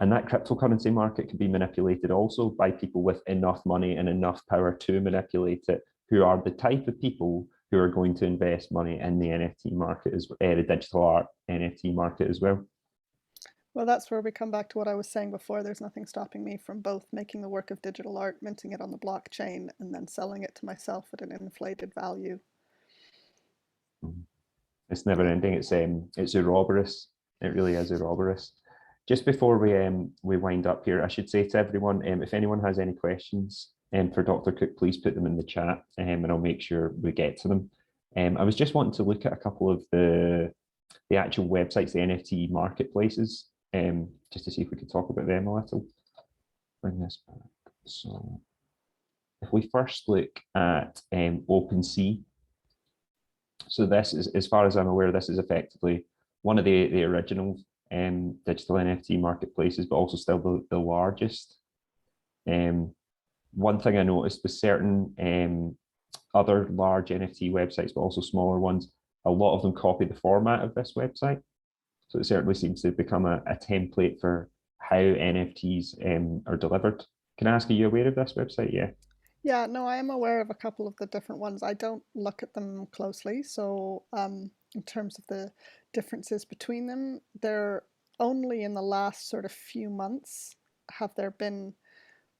And that cryptocurrency market can be manipulated also by people with enough money and enough power to manipulate it, who are the type of people who are going to invest money in the NFT market, the digital art NFT market as well. Well, that's where we come back to what I was saying before. There's nothing stopping me from both making the work of digital art, minting it on the blockchain, and then selling it to myself at an inflated value. It's never ending. It's Ouroboros. It really is Ouroboros. Just before we wind up here, I should say to everyone, if anyone has any questions for Dr. Cook, please put them in the chat, and I'll make sure we get to them. I was just wanting to look at a couple of the actual websites, the NFT marketplaces, just to see if we could talk about them a little. Bring this back. So if we first look at OpenSea, so this is, as far as I'm aware, this is effectively one of the original digital NFT marketplaces, but also still the largest. One thing I noticed with certain other large NFT websites, but also smaller ones, a lot of them copy the format of this website. So it certainly seems to become a template for how NFTs are delivered. Can I ask, are you aware of this website? Yeah. Yeah, no, I am aware of a couple of the different ones. I don't look at them closely. So in terms of the differences between them, they're only in the last sort of few months have there been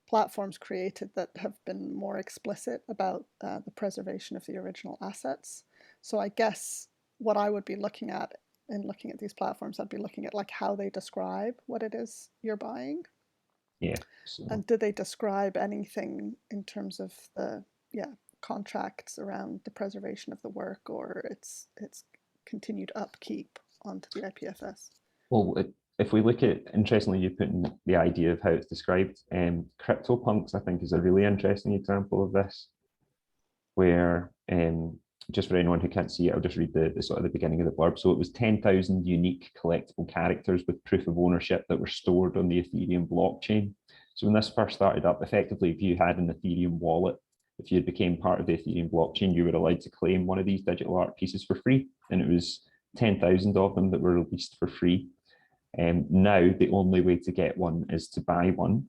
platforms created that have been more explicit about the preservation of the original assets. So I guess what I would be looking at in looking at these platforms, I'd be looking at like how they describe what it is you're buying. Yeah. So, And do they describe anything in terms of the contracts around the preservation of the work or its continued upkeep onto the IPFS? well, if we look at, interestingly, you put in the idea of how it's described, CryptoPunks, I think, is a really interesting example of this, where just for anyone who can't see it, I'll just read the sort of the beginning of the blurb. So it was 10,000 unique collectible characters with proof of ownership that were stored on the Ethereum blockchain. So when this first started up, effectively, if you had an Ethereum wallet, if you became part of the Ethereum blockchain, you were allowed to claim one of these digital art pieces for free. And it was 10,000 of them that were released for free. Now, the only way to get one is to buy one.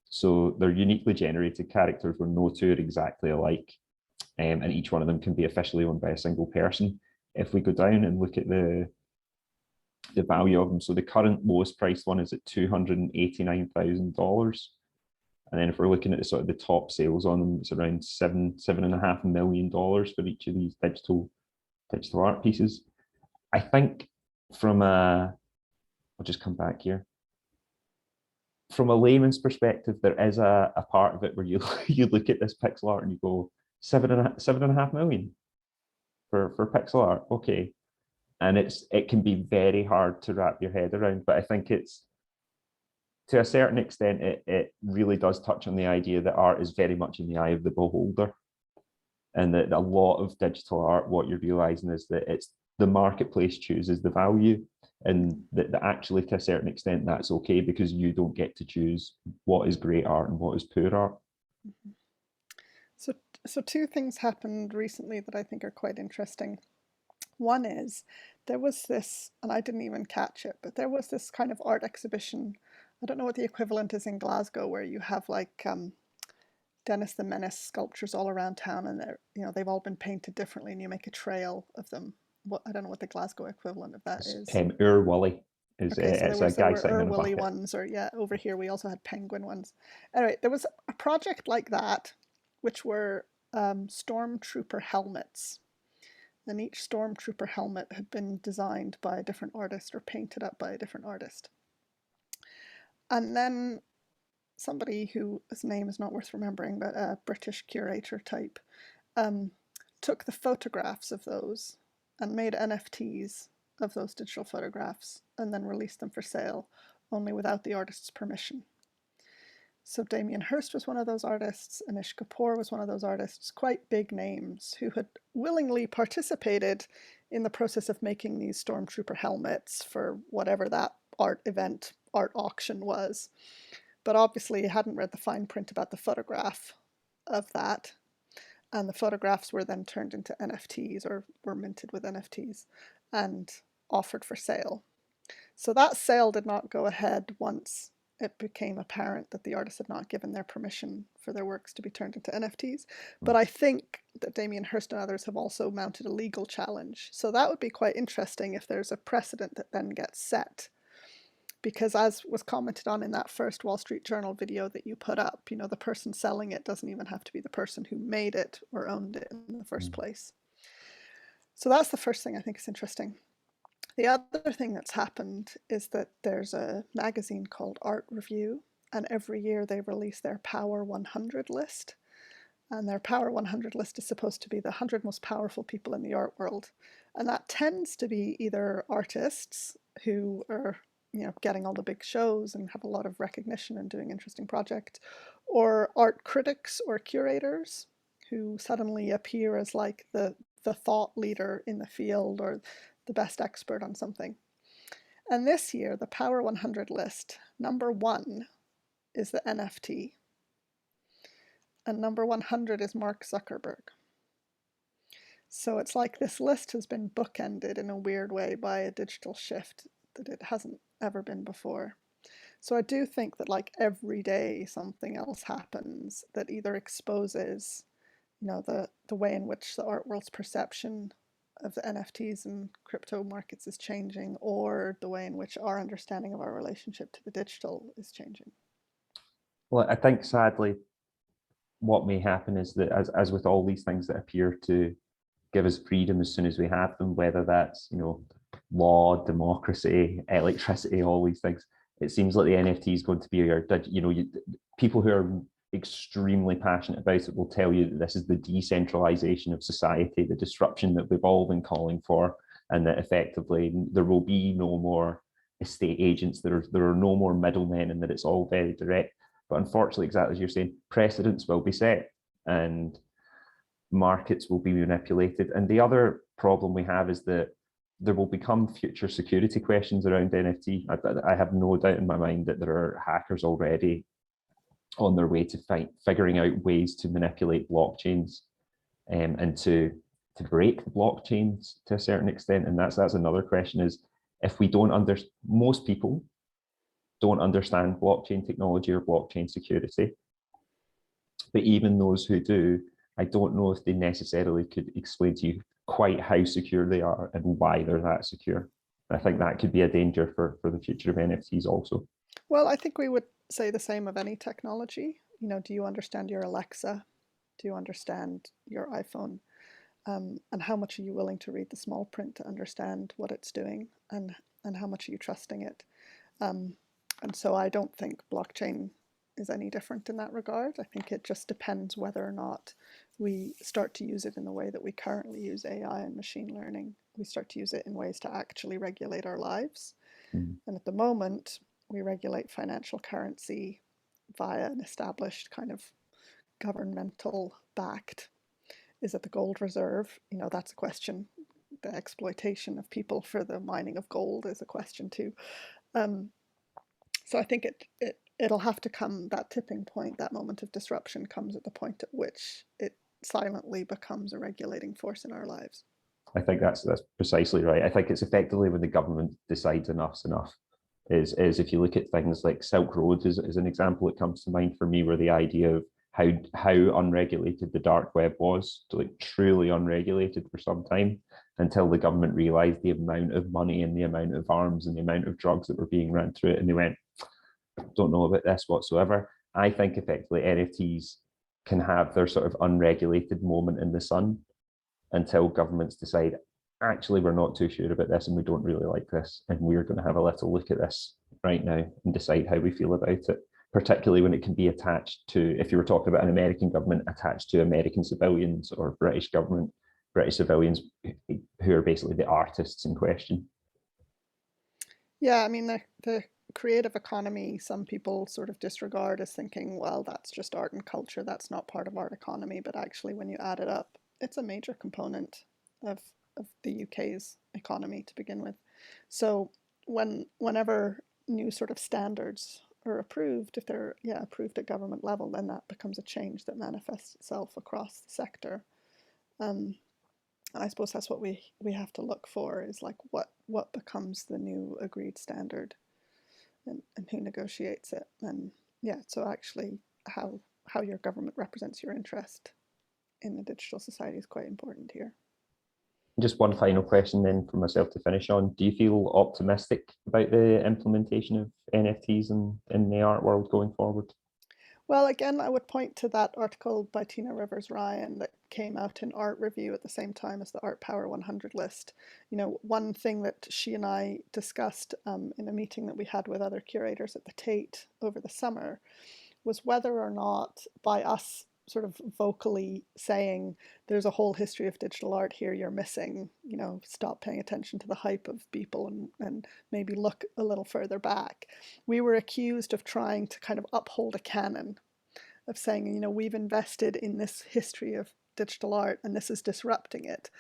So they're uniquely generated characters where no two are exactly alike. And each one of them can be officially owned by a single person. If we go down and look at the value of them, so the current lowest priced one is at $289,000. And then if we're looking at the sort of the top sales on them, it's around $7.5 million for each of these digital art pieces. I think from I'll just come back here. From a layman's perspective, there is a part of it where you look at this pixel art and you go, $7.5 million for pixel art, okay. And it can be very hard to wrap your head around, but I think it's, to a certain extent, it really does touch on the idea that art is very much in the eye of the beholder, and that a lot of digital art, what you're realizing is that it's the marketplace chooses the value, and that actually, to a certain extent, that's okay, because you don't get to choose what is great art and what is poor art. Mm-hmm. So two things happened recently that I think are quite interesting. One is there was this, and I didn't even catch it, but there was this kind of art exhibition. I don't know what the equivalent is in Glasgow, where you have like Dennis the Menace sculptures all around town, and they've all been painted differently, and you make a trail of them. I don't know what the Glasgow equivalent of that is. Ur Wully is okay, so it's a guy sitting in a bucket. ones, or over here we also had penguin ones. Anyway, there was a project like that, which were stormtrooper helmets. And each stormtrooper helmet had been designed by a different artist or painted up by a different artist. And then somebody whose name is not worth remembering, but a British curator type, took the photographs of those and made NFTs of those digital photographs and then released them for sale, only without the artist's permission. So Damien Hirst was one of those artists, Anish Kapoor was one of those artists, quite big names who had willingly participated in the process of making these stormtrooper helmets for whatever that art event, art auction was. But obviously hadn't read the fine print about the photograph of that. And the photographs were then turned into NFTs, or were minted with NFTs and offered for sale. So that sale did not go ahead once it became apparent that the artists had not given their permission for their works to be turned into NFTs. But I think that Damien Hirst and others have also mounted a legal challenge. So that would be quite interesting if there's a precedent that then gets set. Because as was commented on in that first Wall Street Journal video that you put up, the person selling it doesn't even have to be the person who made it or owned it in the first place. So that's the first thing I think is interesting. The other thing that's happened is that there's a magazine called Art Review, and every year they release their Power 100 list. And their Power 100 list is supposed to be the 100 most powerful people in the art world. And that tends to be either artists who are getting all the big shows and have a lot of recognition and doing interesting projects, or art critics or curators who suddenly appear as like the thought leader in the field or the best expert on something. And this year, the Power 100 list, number 1 is the NFT. And number 100 is Mark Zuckerberg. So it's like this list has been bookended in a weird way by a digital shift that it hasn't ever been before. So I do think that like every day something else happens that either exposes, you know, the way in which the art world's perception of the NFTs and crypto markets is changing, or the way in which our understanding of our relationship to the digital is changing. Well, I think sadly, what may happen is that as with all these things that appear to give us freedom as soon as we have them, whether that's, you know, law, democracy, electricity, all these things, it seems like the NFT is going to be your, you know, people who are extremely passionate about it will tell you that this is the decentralization of society, the disruption that we've all been calling for, and that effectively there will be no more estate agents, there are no more middlemen, and that it's all very direct. But unfortunately, exactly as you're saying, precedents will be set and markets will be manipulated. And the other problem we have is that there will become future security questions around NFT. I have no doubt in my mind that there are hackers already on their way to figuring out ways to manipulate blockchains and to break the blockchains to a certain extent. And that's another question, is if we don't most people don't understand blockchain technology or blockchain security. But even those who do, I don't know if they necessarily could explain to you quite how secure they are and why they're that secure. I think that could be a danger for the future of NFTs also. Well, I think we would say the same of any technology. You know, do you understand your Alexa? Do you understand your iPhone? And how much are you willing to read the small print to understand what it's doing, and how much are you trusting it? And so I don't think blockchain is any different in that regard. I think it just depends whether or not we start to use it in the way that we currently use AI and machine learning. We start to use it in ways to actually regulate our lives. And at the moment, we regulate financial currency via an established kind of governmental backed. Is it the gold reserve? You know, that's a question. The exploitation of people for the mining of gold is a question too. So I think it'll have to come, that tipping point, that moment of disruption comes at the point at which it silently becomes a regulating force in our lives. I think that's precisely right. I think it's effectively when the government decides enough's enough. Is if you look at things like Silk Road as an example, it comes to mind for me, where the idea of how unregulated the dark web was, like truly unregulated for some time, until the government realized the amount of money and the amount of arms and the amount of drugs that were being run through it, and they went, don't know about this whatsoever. I think effectively NFTs can have their sort of unregulated moment in the sun until governments decide, actually, we're not too sure about this and we don't really like this, and we're going to have a little look at this right now and decide how we feel about it, particularly when it can be attached to, if you were talking about an American government, attached to American civilians, or British civilians who are basically the artists in question. Yeah, I mean, the creative economy, some people sort of disregard as thinking, well, that's just art and culture, that's not part of art economy. But actually, when you add it up, it's a major component of the UK's economy to begin with. So whenever new sort of standards are approved, if they're approved at government level, then that becomes a change that manifests itself across the sector. I suppose that's what we have to look for, is like what becomes the new agreed standard, and who negotiates it. And yeah, so actually how your government represents your interest in the digital society is quite important here. Just one final question then for myself to finish on. Do you feel optimistic about the implementation of NFTs in the art world going forward? Well, again, I would point to that article by Tina Rivers-Ryan that came out in Art Review at the same time as the Art Power 100 list. You know, one thing that she and I discussed in a meeting that we had with other curators at the Tate over the summer was whether or not, by us sort of vocally saying there's a whole history of digital art here you're missing, you know, stop paying attention to the hype of people and maybe look a little further back, we were accused of trying to kind of uphold a canon, of saying, you know, we've invested in this history of digital art and this is disrupting it.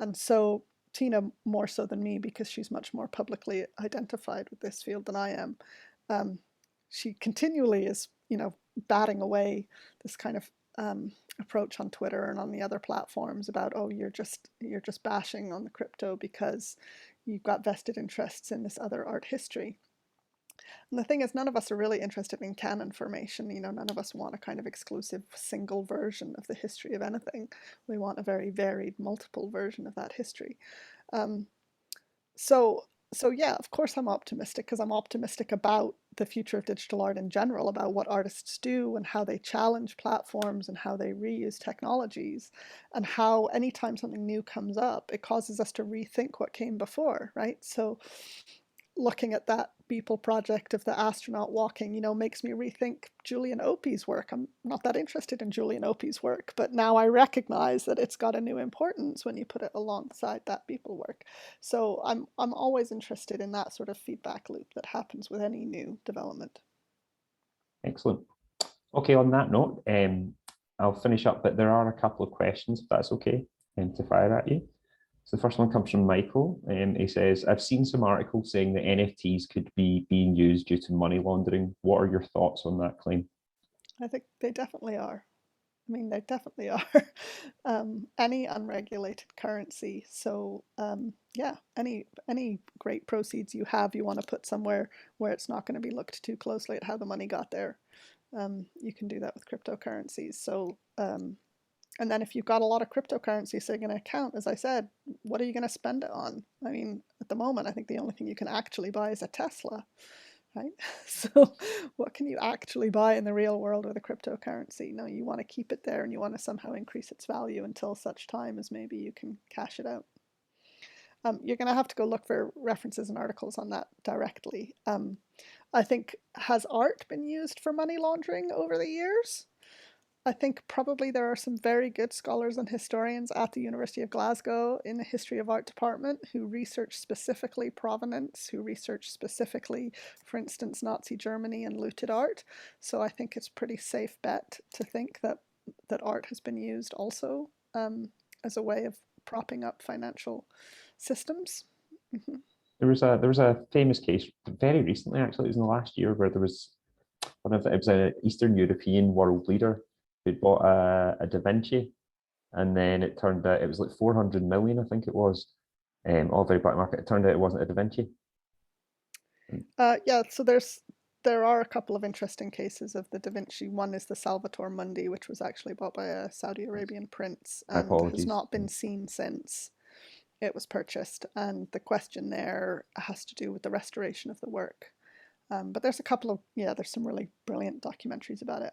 And so Tina, more so than me, because she's much more publicly identified with this field than I am, she continually is, you know, batting away this kind of approach on Twitter and on the other platforms about, oh, you're just bashing on the crypto because you've got vested interests in this other art history. And the thing is, none of us are really interested in canon formation. You know, none of us want a kind of exclusive single version of the history of anything. We want a very varied, multiple version of that history. Um, so, so yeah, of course I'm optimistic, because I'm optimistic about the future of digital art in general, about what artists do and how they challenge platforms and how they reuse technologies, and how anytime something new comes up, it causes us to rethink what came before, right? So looking at that Beeple project of the astronaut walking, you know, makes me rethink Julian Opie's work. I'm not that interested in Julian Opie's work, but now I recognize that it's got a new importance when you put it alongside that Beeple work. So I'm always interested in that sort of feedback loop that happens with any new development. Excellent. Okay, on that note, I'll finish up, but there are a couple of questions, if that's okay, to fire at you. So the first one comes from Michael. He says, I've seen some articles saying that NFTs could be being used due to money laundering. What are your thoughts on that claim? I think they definitely are. I mean, they definitely are. Any unregulated currency. So yeah, any great proceeds you have, you want to put somewhere where it's not going to be looked too closely at how the money got there. You can do that with cryptocurrencies. So and then if you've got a lot of cryptocurrency sitting in an account, as I said, what are you going to spend it on? I mean, at the moment, I think the only thing you can actually buy is a Tesla, right? So what can you actually buy in the real world with a cryptocurrency? No, you want to keep it there and you want to somehow increase its value until such time as maybe you can cash it out. You're going to have to go look for references and articles on that directly. I think, has art been used for money laundering over the years? I think probably there are some very good scholars and historians at the University of Glasgow in the history of art department who research specifically provenance, who research specifically, for instance, Nazi Germany and looted art. So I think it's a pretty safe bet to think that art has been used also as a way of propping up financial systems. Mm-hmm. There was a famous case very recently, actually, it was in the last year, where there was it was an Eastern European world leader who'd bought a Da Vinci, and then it turned out it was like 400 million, I think it was, all very black market. It turned out it wasn't a Da Vinci. Yeah, so there are a couple of interesting cases of the Da Vinci. One is the Salvator Mundi, which was actually bought by a Saudi Arabian prince and has not been seen since it was purchased. And the question there has to do with the restoration of the work. But there's a couple of, there's some really brilliant documentaries about it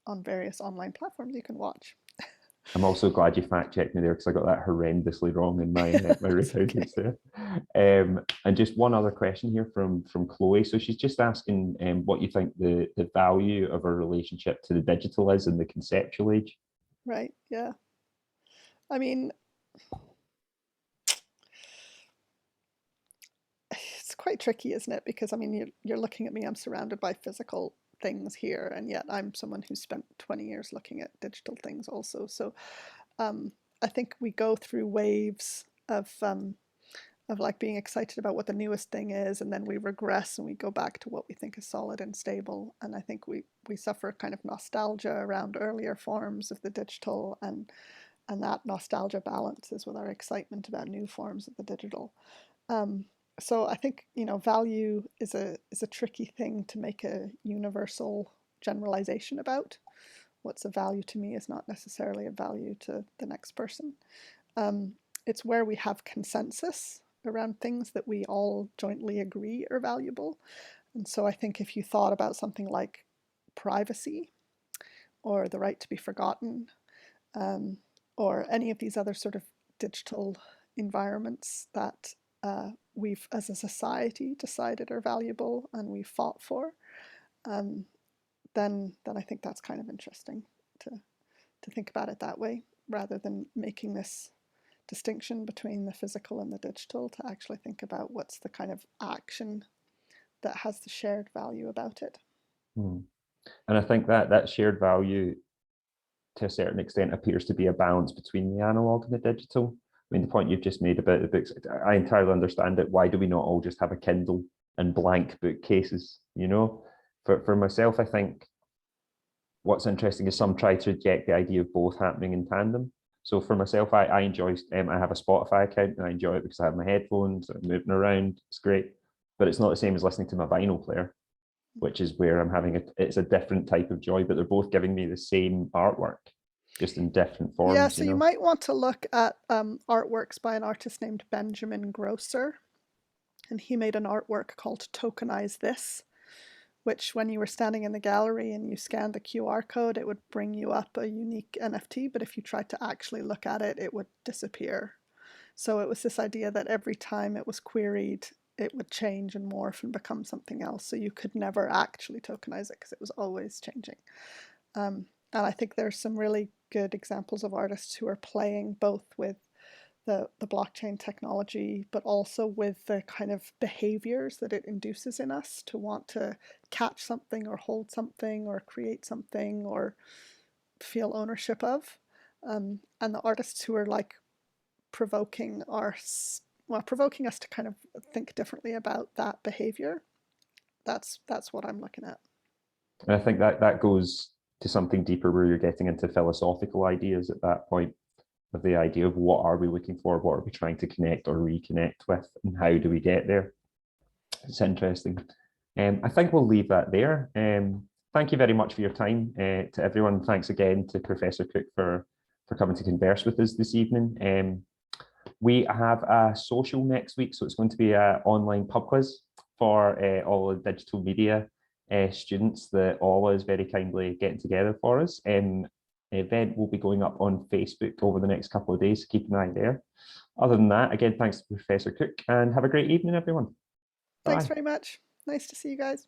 on various online platforms you can watch. I'm also glad you fact-checked me there, because I got that horrendously wrong in my my recounting there. And just one other question here from Chloe. So she's just asking what you think the value of our relationship to the digital is in the conceptual age. Right, yeah. I mean, it's quite tricky, isn't it? Because I mean, you're looking at me, I'm surrounded by physical things here, and yet I'm someone who spent 20 years looking at digital things also. So I think we go through waves of like being excited about what the newest thing is, and then we regress and we go back to what we think is solid and stable. And I think we suffer kind of nostalgia around earlier forms of the digital, and that nostalgia balances with our excitement about new forms of the digital. So I think, value is a tricky thing to make a universal generalization about. What's a value to me is not necessarily a value to the next person. It's where we have consensus around things that we all jointly agree are valuable. And so I think if you thought about something like privacy or the right to be forgotten, or any of these other sort of digital environments that we've, as a society, decided are valuable and we fought for, then I think that's kind of interesting to think about it that way, rather than making this distinction between the physical and the digital, to actually think about what's the kind of action that has the shared value about it. And I think that shared value, to a certain extent, appears to be a balance between the analog and the digital. I mean, the point you've just made about the books, I entirely understand it. Why do we not all just have a Kindle and blank bookcases? For myself, I think what's interesting is some try to reject the idea of both happening in tandem. So for myself, I enjoy, I have a Spotify account and I enjoy it because I have my headphones, I'm moving around, it's great. but it's not the same as listening to my vinyl player, which is where I'm having it's a different type of joy, but they're both giving me the same artwork, just in different forms. Yeah, so you might want to look at artworks by an artist named Benjamin Grosser, and he made an artwork called Tokenize This, which when you were standing in the gallery and you scanned the QR code, it would bring you up a unique NFT, but if you tried to actually look at it, it would disappear. So it was this idea that every time it was queried, it would change and morph and become something else. So you could never actually tokenize it because it was always changing. And I think there's some really good examples of artists who are playing both with the blockchain technology, but also with the kind of behaviors that it induces in us to want to catch something or hold something or create something or feel ownership of. And the artists who are like provoking us to kind of think differently about that behavior. That's what I'm looking at. And I think that goes to something deeper where you're getting into philosophical ideas at that point, of the idea of what are we looking for, what are we trying to connect or reconnect with, and how do we get there. It's interesting. I think we'll leave that there. Thank you very much for your time to everyone. Thanks again to Professor Cook for coming to converse with us this evening. We have a social next week, so it's going to be an online pub quiz for all the digital media students that Ola is very kindly getting together for us. The event will be going up on Facebook over the next couple of days, so keep an eye there. Other than that, again, thanks to Professor Cook, and have a great evening, everyone. Thanks Bye. very much. Nice to see you guys.